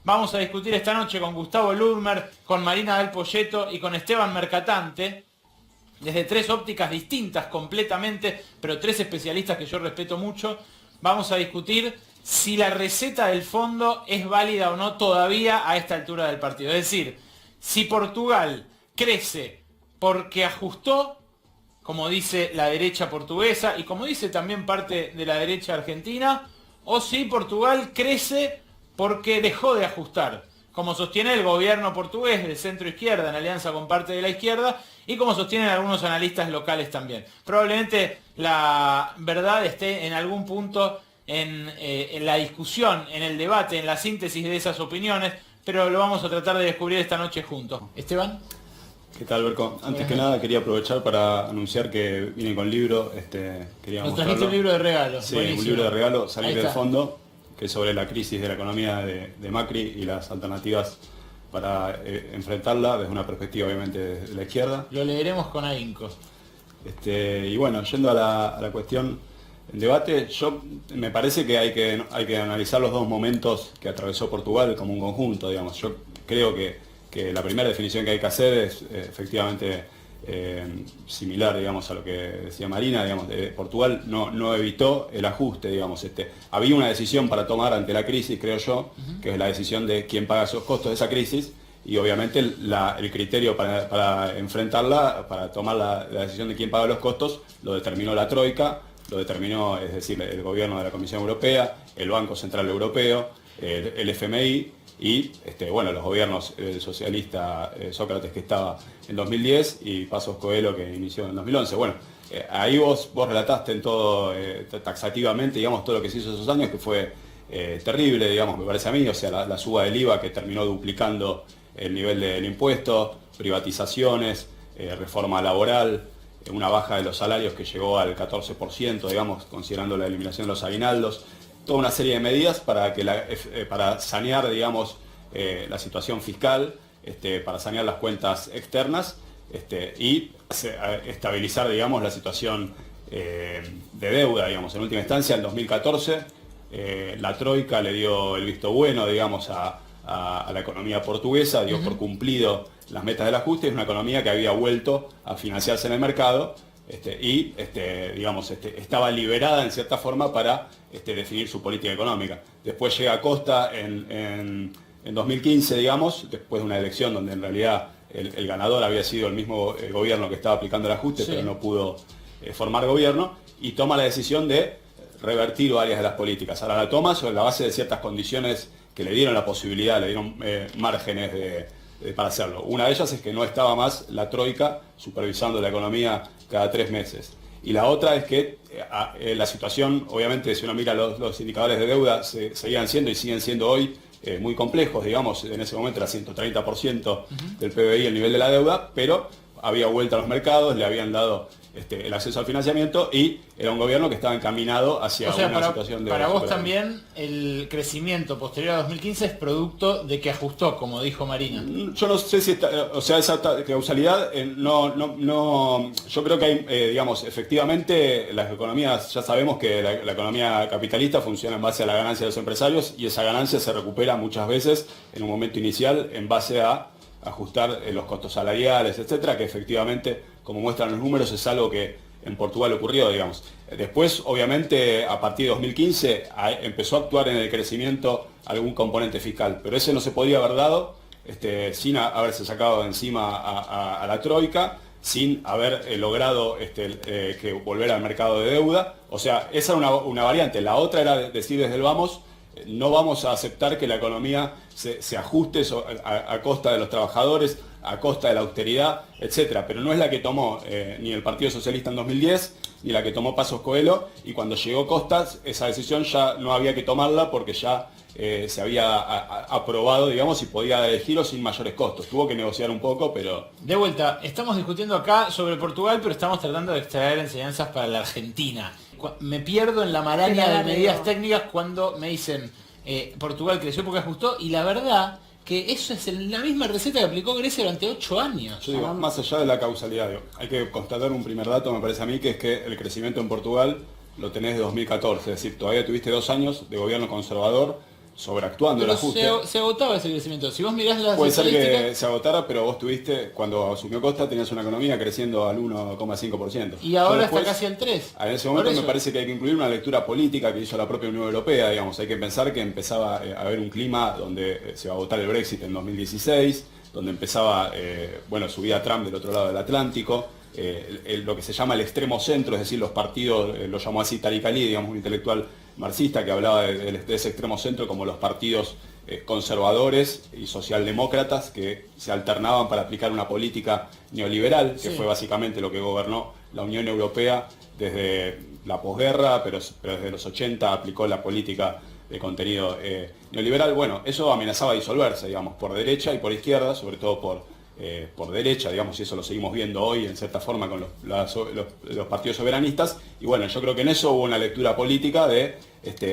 Vamos a discutir esta noche con Gustavo Ludmer, con Marina del Poyeto y con Esteban Mercatante, desde tres ópticas distintas completamente, pero tres especialistas que yo respeto mucho. Vamos a discutir si la receta del fondo es válida o no todavía a esta altura del partido. Es decir, si Portugal crece porque ajustó, como dice la derecha portuguesa y como dice también parte de la derecha argentina, o si Portugal crece porque dejó de ajustar, como sostiene el gobierno portugués de centro izquierda en alianza con parte de la izquierda y como sostienen algunos analistas locales también. Probablemente la verdad esté en algún punto en la discusión, en el debate, en la síntesis de esas opiniones, pero lo vamos a tratar de descubrir esta noche juntos. Esteban. ¿Qué tal, Berco? Antes que nada quería aprovechar para anunciar que vine con libro. Quería Nos trajiste un libro de regalo. Sí, buenísimo. un libro de regalo, Salir del Fondo, que es sobre la crisis de la economía de Macri y las alternativas para enfrentarla desde una perspectiva obviamente de la izquierda. Lo leeremos con ahínco. Y bueno, yendo a la cuestión del debate, me parece que hay que analizar los dos momentos que atravesó Portugal como un conjunto, digamos. Yo creo que la primera definición que hay que hacer es efectivamente similar, digamos, a lo que decía Marina, digamos. Portugal no evitó el ajuste, digamos. Había una decisión para tomar ante la crisis, creo yo, que es la decisión de quién paga esos costos de esa crisis, y obviamente el criterio para enfrentarla, para tomar la decisión de quién paga los costos, lo determinó la Troika, lo determinó, es decir, el gobierno de la Comisión Europea, el Banco Central Europeo, el FMI, y bueno, los gobiernos socialista Sócrates, que estaba en 2010, y Pasos Coelho, que inició en 2011. Bueno, ahí vos relataste en todo taxativamente, digamos, todo lo que se hizo esos años, que fue terrible, digamos, me parece a mí. O sea, la suba del IVA, que terminó duplicando el nivel del impuesto, privatizaciones, reforma laboral, una baja de los salarios que llegó al 14%, digamos, considerando la eliminación de los aguinaldos. Toda una serie de medidas para sanear, digamos, la situación fiscal, para sanear las cuentas externas, y estabilizar, digamos, la situación de deuda, digamos. En última instancia, en 2014, la Troika le dio el visto bueno, digamos, a la economía portuguesa, dio por cumplido las metas del ajuste. Es una economía que había vuelto a financiarse en el mercado, digamos, estaba liberada en cierta forma para definir su política económica. Después llega Costa en 2015, digamos, después de una elección donde en realidad el ganador había sido el mismo gobierno que estaba aplicando el ajuste, sí, pero no pudo formar gobierno, y toma la decisión de revertir varias de las políticas. Ahora la toma sobre la base de ciertas condiciones que le dieron la posibilidad, le dieron márgenes para hacerlo. Una de ellas es que no estaba más la Troika supervisando la economía cada 3 meses. Y la otra es que la situación, obviamente, si uno mira los indicadores de deuda, seguían siendo y siguen siendo hoy muy complejos, digamos. En ese momento era 130% del PBI el nivel de la deuda, pero había vuelto a los mercados, le habían dado el acceso al financiamiento, y era un gobierno que estaba encaminado hacia una situación de... Para vos también el crecimiento posterior a 2015 es producto de que ajustó, como dijo Marina. Yo no sé si esa causalidad, yo creo que hay, digamos, efectivamente las economías, ya sabemos que la economía capitalista funciona en base a la ganancia de los empresarios, y esa ganancia se recupera muchas veces en un momento inicial en base a ajustar los costos salariales, etcétera, que efectivamente, como muestran los números, es algo que en Portugal ocurrió, digamos. Después, obviamente, a partir de 2015 empezó a actuar en el crecimiento algún componente fiscal, pero ese no se podía haber dado sin haberse sacado de encima a la Troika, sin haber logrado que volver al mercado de deuda. O sea, esa era una variante. La otra era decir desde el vamos, no vamos a aceptar que la economía se ajuste a costa de los trabajadores, a costa de la austeridad, etcétera. Pero no es la que tomó ni el Partido Socialista en 2010, ni la que tomó Pasos Coelho, y cuando llegó Costas, esa decisión ya no había que tomarla porque ya se había aprobado, digamos, y podía dar el giro sin mayores costos. Tuvo que negociar un poco, pero... De vuelta, estamos discutiendo acá sobre Portugal, pero estamos tratando de extraer enseñanzas para la Argentina. Me pierdo en la maraña de medidas técnicas cuando me dicen Portugal creció porque ajustó, y la verdad que eso es la misma receta que aplicó Grecia durante 8 años. Yo digo, más allá de la causalidad, hay que constatar un primer dato, me parece a mí, que es que el crecimiento en Portugal lo tenés de 2014, es decir, todavía tuviste 2 años de gobierno conservador. sobreactuando el Pero ajuste. se agotaba ese crecimiento. Si vos mirás las Puede ser que estadísticas, se agotara, pero vos tuviste, cuando asumió Costa, tenías una economía creciendo al 1,5%. y ahora Después, está casi al 3. en ese Por momento me eso. parece que hay que incluir una lectura política que hizo la propia Unión Europea, digamos. Hay que pensar que empezaba a haber un clima donde se va a votar el Brexit en 2016, donde empezaba, subía Trump del otro lado del Atlántico, lo que se llama el extremo centro, es decir, los partidos, lo llamó así Tariq Ali, digamos, un intelectual marxista que hablaba de ese extremo centro como los partidos conservadores y socialdemócratas que se alternaban para aplicar una política neoliberal, que Sí. fue básicamente lo que gobernó la Unión Europea desde la posguerra, pero desde los 80 aplicó la política de contenido neoliberal. Bueno, eso amenazaba disolverse, digamos, por derecha y por izquierda, sobre todo por derecha, digamos, y eso lo seguimos viendo hoy en cierta forma con los partidos soberanistas. Y bueno, yo creo que en eso hubo una lectura política de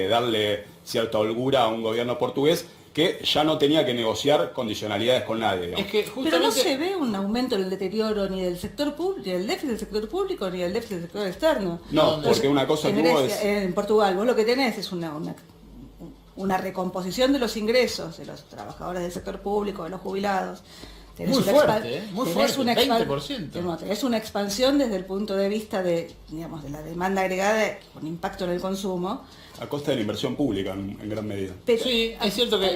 darle cierta holgura a un gobierno portugués que ya no tenía que negociar condicionalidades con nadie, digamos. Es que Pero no justamente se ve un aumento en el deterioro ni del sector público, ni del déficit del sector público, ni del déficit del sector externo. No, porque una cosa En que hubo Grecia, en Portugal, vos lo que tenés es una recomposición de los ingresos de los trabajadores del sector público, de los jubilados. Muy una fuerte, muy tenés fuerte, una 20%. no, tenés una expansión desde el punto de vista de, digamos, de la demanda agregada con impacto en el consumo. a costa de la inversión pública en gran medida. Pero, sí, es cierto que,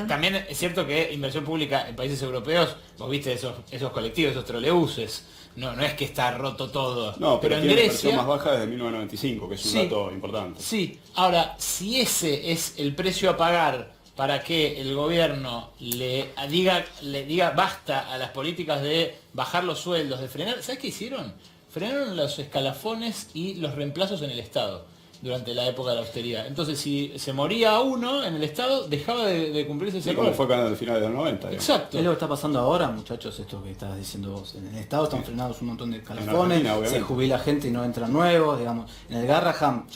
también es cierto que inversión pública en países europeos, vos viste esos colectivos, esos troleuses, no es que está roto todo. No, pero en tiene Grecia, inversión más baja desde 1995, que es un Sí. dato importante. sí. Ahora, si ese es el precio a pagar para que el gobierno le diga basta a las políticas de bajar los sueldos, de frenar, ¿sabes qué hicieron? Frenaron los escalafones y los reemplazos en el Estado durante la época de la austeridad. Entonces, si se moría uno en el Estado, dejaba de cumplirse ese Sí, como rol. fue al final de los 90. digamos. Exacto. Es lo que está pasando ahora, muchachos, esto que estás diciendo vos. En el Estado están frenados un montón de Argentina, calafones, obviamente. se jubila gente y no entran nuevos, digamos. En el Garraham,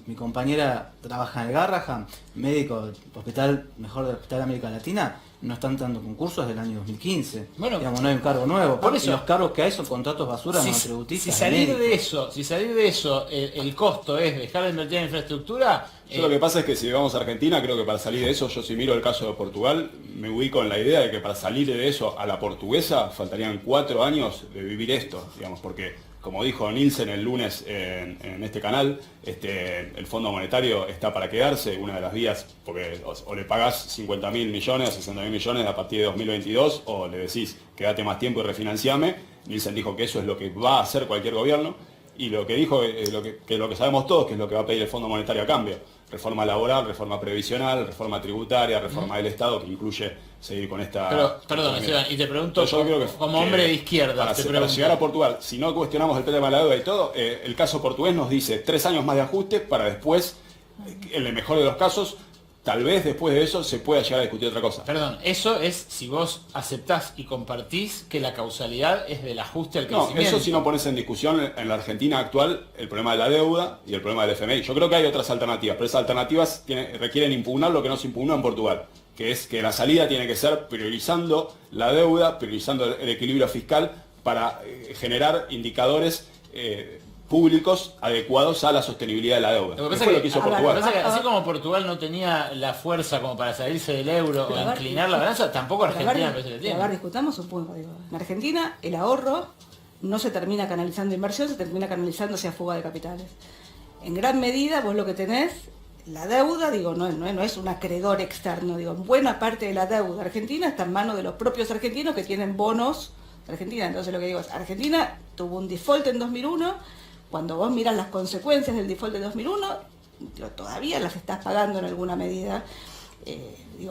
mi compañera trabaja en el Garraham, médico del hospital, mejor del Hospital de América Latina, no están dando concursos desde el año 2015. Bueno, digamos, no hay un cargo nuevo. por Y eso- los cargos que hay son contratos basura Si monotributistas. salir médicos. de eso, el costo es dejar de invertir en infraestructura. Yo lo que pasa es que si vamos a Argentina, creo que para salir de eso, yo si miro el caso de Portugal, me ubico en la idea de que para salir de eso a la portuguesa faltarían 4 años de vivir esto, digamos, porque como dijo Nielsen el lunes en este canal, el Fondo Monetario está para quedarse, una de las vías, porque o le pagás 50.000 millones o 60.000 millones a partir de 2022, o le decís quédate más tiempo y refinanciame. Nielsen dijo que eso es lo que va a hacer cualquier gobierno, y lo que dijo, lo que sabemos todos, que es lo que va a pedir el Fondo Monetario a cambio. Reforma laboral, reforma previsional, reforma tributaria, reforma del Estado, que incluye seguir con esta... Pero, perdón, Esteban, y te pregunto, Yo creo que como hombre de izquierda, para, te para pregunto. llegar a Portugal, si no cuestionamos el tema de la deuda y todo, el caso portugués nos dice 3 años más de ajuste para después, en el mejor de los casos, tal vez después de eso se pueda llegar a discutir otra cosa. Perdón, eso es si vos aceptás y compartís que la causalidad es del ajuste al No, crecimiento. eso si no pones en discusión en la Argentina actual el problema de la deuda y el problema del FMI. Yo creo que hay otras alternativas, pero esas alternativas requieren impugnar lo que no se impugnó en Portugal, que es que la salida tiene que ser priorizando la deuda, priorizando el equilibrio fiscal para generar indicadores públicos adecuados a la sostenibilidad de la deuda. Lo que Eso pasa fue que- lo que hizo a ver, Lo que Portugal. pasa es que así como Portugal no tenía la fuerza como para salirse del euro Pero o a ver, inclinar la balanza, tampoco Pero Argentina a me parece que ver, tiene. a ver, discutamos un punto. Digo. En Argentina el ahorro no se termina canalizando inversión, se termina canalizando hacia fuga de capitales. En gran medida vos lo que tenés, la deuda, digo, no es un acreedor externo, digo, buena parte de la deuda argentina está en manos de los propios argentinos que tienen bonos de Argentina. Entonces lo que digo es, Argentina tuvo un default en 2001, cuando vos miras las consecuencias del default de 2001, digo, todavía las estás pagando en alguna medida.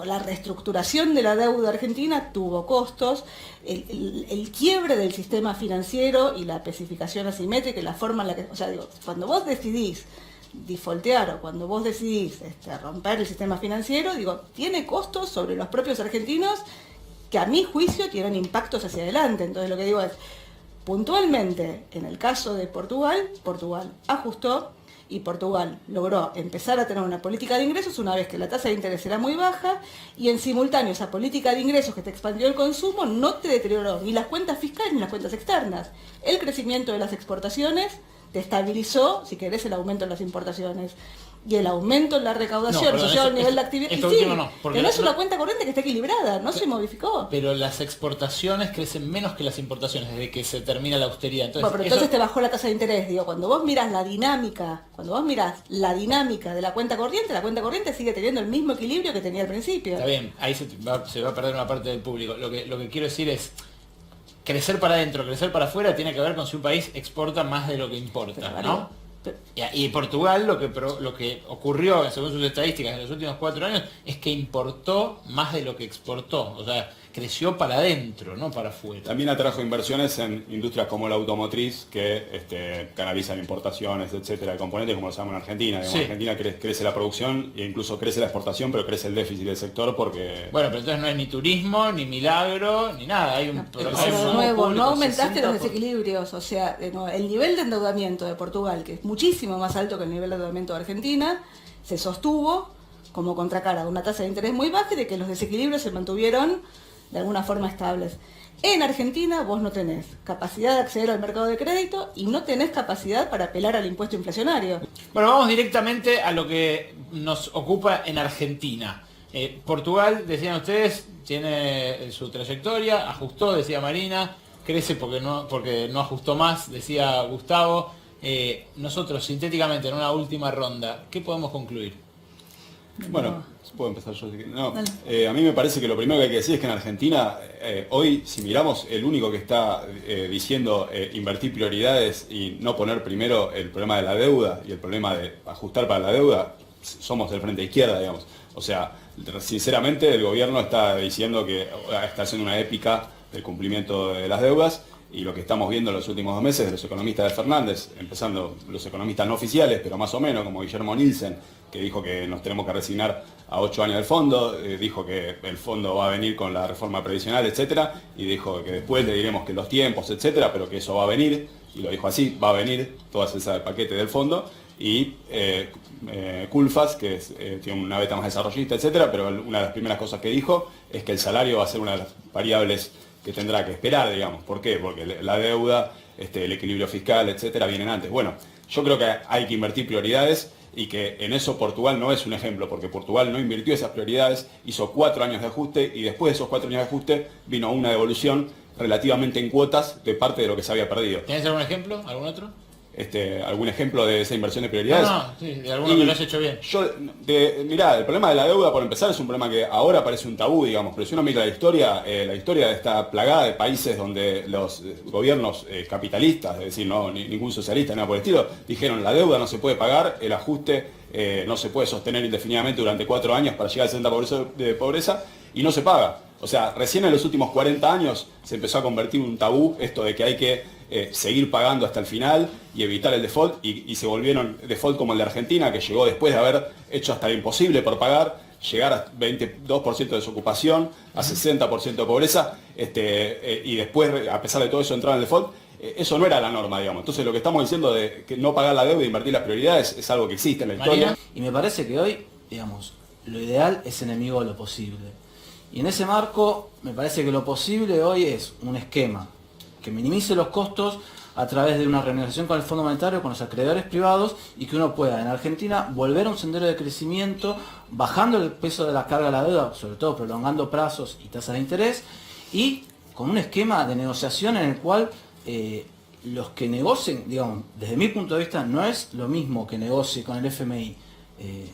La reestructuración de la deuda argentina tuvo costos, el quiebre del sistema financiero y la especificación asimétrica y la forma en la que, cuando vos decidís defaultear o cuando vos decidís romper el sistema financiero, tiene costos sobre los propios argentinos que a mi juicio tienen impactos hacia adelante. Entonces lo que digo es, puntualmente, en el caso de Portugal, Portugal ajustó y Portugal logró empezar a tener una política de ingresos una vez que la tasa de interés era muy baja y en simultáneo esa política de ingresos que te expandió el consumo no te deterioró ni las cuentas fiscales ni las cuentas externas. El crecimiento de las exportaciones te estabilizó, si querés, el aumento de las importaciones. y el aumento en la recaudación perdón, asociado al nivel de actividad. esto Y sí, último no, porque tenés no- una cuenta corriente que está equilibrada, no se modificó. Pero las exportaciones crecen menos que las importaciones desde que se termina la austeridad. Entonces, Bueno, pero eso- entonces te bajó la tasa de interés. Digo, cuando vos mirás la dinámica de la cuenta corriente sigue teniendo el mismo equilibrio que tenía al principio. Está bien, ahí se va a perder una parte del público. Lo que quiero decir es, crecer para adentro, crecer para afuera tiene que ver con si un país exporta más de lo que importa, Pero, ¿no? Darío, Y Portugal lo que ocurrió, según sus estadísticas, en los últimos 4 años, es que importó más de lo que exportó. O sea, creció para adentro, no para afuera. También atrajo inversiones en industrias como la automotriz, que canalizan importaciones, etcétera, de componentes, como lo sabemos en Argentina. Digamos, Sí. En Argentina crece la producción e incluso crece la exportación, pero crece el déficit del sector porque... Bueno, pero entonces no es ni turismo, ni milagro, ni nada. Hay un Pero problema. de nuevo, público, no aumentaste 60%. los desequilibrios, o sea, de nuevo, el nivel de endeudamiento de Portugal, que es muchísimo más alto que el nivel de endeudamiento de Argentina, se sostuvo como contracara de una tasa de interés muy baja y de que los desequilibrios se mantuvieron de alguna forma estables. En Argentina vos no tenés capacidad de acceder al mercado de crédito y no tenés capacidad para apelar al impuesto inflacionario. Bueno, vamos directamente a lo que nos ocupa en Argentina. Portugal, decían ustedes, tiene su trayectoria, ajustó, decía Marina, crece porque no ajustó más, decía Gustavo. Nosotros, sintéticamente, en una última ronda, ¿qué podemos concluir? Bueno, puedo empezar yo. No, a mí me parece que lo primero que hay que decir es que en Argentina, hoy, si miramos, el único que está diciendo invertir prioridades y no poner primero el problema de la deuda y el problema de ajustar para la deuda, somos del frente izquierda, digamos. O sea, sinceramente el gobierno está diciendo que está haciendo una épica del cumplimiento de las deudas. Y lo que estamos viendo en los últimos 2 meses de los economistas de Fernández, empezando los economistas no oficiales, pero más o menos, como Guillermo Nielsen, que dijo que nos tenemos que resignar a 8 años del fondo, dijo que el fondo va a venir con la reforma previsional, etcétera, y dijo que después le diremos que los tiempos, etcétera, pero que eso va a venir, y lo dijo así, va a venir todo ese paquete del fondo, y Culfas, que tiene una beta más desarrollista, etcétera, pero una de las primeras cosas que dijo es que el salario va a ser una de las variables que tendrá que esperar, digamos. ¿Por qué? Porque la deuda, el equilibrio fiscal, etcétera, vienen antes. Bueno, yo creo que hay que invertir prioridades y que en eso Portugal no es un ejemplo, porque Portugal no invirtió esas prioridades, hizo 4 años de ajuste y después de esos 4 años de ajuste vino una devolución relativamente en cuotas de parte de lo que se había perdido. ¿Tienes algún ejemplo? ¿Algún otro? ¿Algún ejemplo de esa inversión de prioridades? No, sí, de alguno que lo has hecho bien. Mirá, el problema de la deuda, por empezar, es un problema que ahora parece un tabú, digamos, pero si uno mira la historia está plagada de países donde los gobiernos capitalistas, es decir, no ningún socialista, nada por el estilo, dijeron la deuda no se puede pagar, el ajuste no se puede sostener indefinidamente durante 4 años para llegar al 60% de pobreza, y no se paga. O sea, recién en los últimos 40 años se empezó a convertir en un tabú esto de que hay que seguir pagando hasta el final y evitar el default, y se volvieron default como el de Argentina, que llegó después de haber hecho hasta lo imposible por pagar, llegar a 22% de desocupación, a 60% de pobreza, y después, a pesar de todo eso, entrar en el default. Eso no era la norma, digamos. Entonces lo que estamos diciendo de que no pagar la deuda e invertir las prioridades es algo que existe en la historia. María. Y me parece que hoy, digamos, lo ideal es enemigo de lo posible. Y en ese marco, me parece que lo posible hoy es un esquema que minimice los costos a través de una renegociación con el Fondo Monetario, con los acreedores privados, y que uno pueda en Argentina volver a un sendero de crecimiento, bajando el peso de la carga de la deuda, sobre todo prolongando plazos y tasas de interés, y con un esquema de negociación en el cual los que negocien, digamos, desde mi punto de vista, no es lo mismo que negocie con el FMI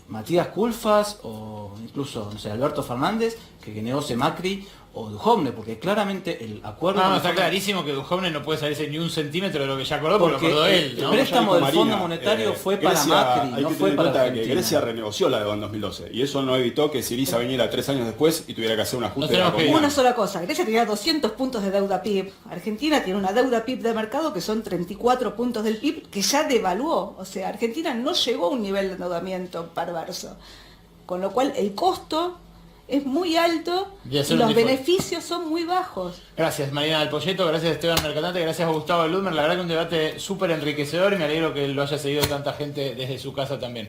Matías Culfas o incluso, no sé, Alberto Fernández, que negocie Macri o Duhovne, porque claramente el acuerdo... No, con el está Fondo- clarísimo que Duhovne no puede salirse ni un centímetro de lo que ya acordó, porque lo Porque acordó él, ¿no? el préstamo del Marina, Fondo Monetario fue para Grecia, Macri, hay no que fue tener en para cuenta Argentina. que Grecia renegoció la deuda en 2012 y eso no evitó que Syriza viniera 3 años después y tuviera que hacer un ajuste No de la tenemos que- comuna. Una sola cosa, Grecia tenía 200 puntos de deuda PIB, Argentina tiene una deuda PIB de mercado que son 34 puntos del PIB que ya devaluó, o sea, Argentina no llegó a un nivel de endeudamiento perverso, con lo cual el costo es muy alto De y hacer un los default. beneficios son muy bajos. Gracias Marina del Polleto, gracias Esteban Mercatante, gracias a Gustavo Ludmer, la verdad que un debate súper enriquecedor y me alegro que lo haya seguido tanta gente desde su casa también.